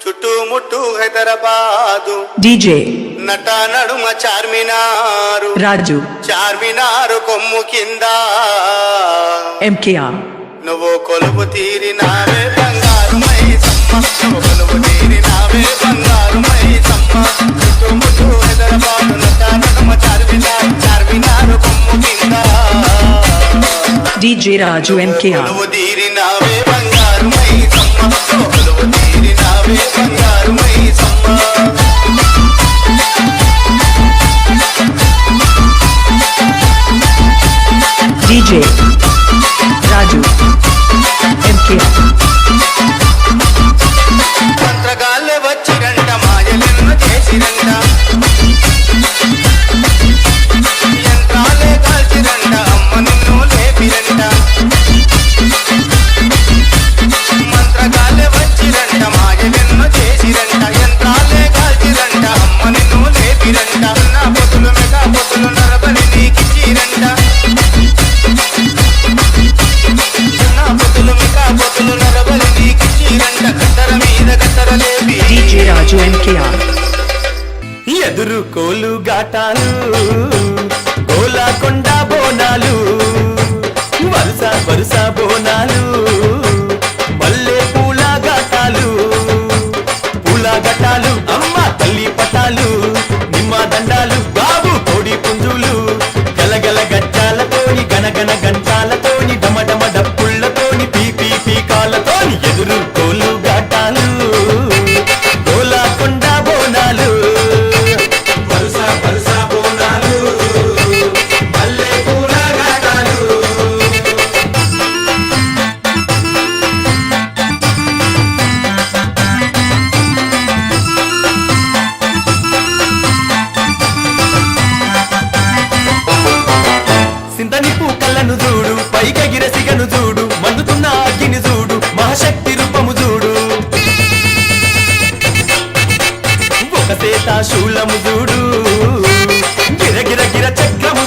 చుట్టుముట్టు హైదరాబాదు డీజే నట నడుమ చార్మినారు రాజు చార్మినారు కొమ్ము కింద ఎంకేఆర్ నువ్వు కొలువు తీరినావే బంగారు మైసమ్మ నువ్వు కొలువు తీరినావే బంగారు మైసమ్మ చుట్టుముట్టు హైదరాబాదు నట నడుమ చార్మినారు చార్మినారు కొమ్ము కింద డీజే రాజు ఎంకేఆర్ కొలువు తీరినావే బంగారు మైసమ్మ నువ్వు కొలువు తీరినావే బంగారు మైసమ్మ డీజే రాజు ఎంకేఆర్ మంత్రగాళ్ళే వచ్చిరంట మాయలెన్న చేసిరంట యంత్రాలే కాల్చిరంట అమ్మ నిన్ను లేపిరంట మంత్రగాళ్ళే వచ్చిరంట మాయలెన్న చేసిరంట యంత్రాలే కాల్చిరంట అమ్మ నిన్ను లేపిరంట నా పొతులు మెగా పొతులు నరబలి నీకిచ్చిరంట డీజే రాజు ఎంకేఆర్ ఎదురు కోలు గాటాలు గోలాకొండ బోనాలు వరుస వరుస బోనాలు మల్లె పూల ఘాటాలు పూల ఘటాలు అమ్మ తల్లి పటాలు నిమ్మ దండాలు బాబు కోడి పుంజులు గలగల గజ్జాలతోని గనగన గంటాలతోని డమడమ డప్పుళ్లతోని పీపీ పీకాలతోని ఎదురు కోలు ఘాటాలు గోలాకొండ బోనాలు వరుస వరుస బోనాలు మల్లె పూల ఘాటాలు సింతని పూకళ్ళను చూడు పైకెగిర సిగను చూడు మండుతున్న అగ్గిని చూడు మహాశక్తి రూపము చూడు ఒక సేత శూలము చూడు గిరగిర గిర చక్రము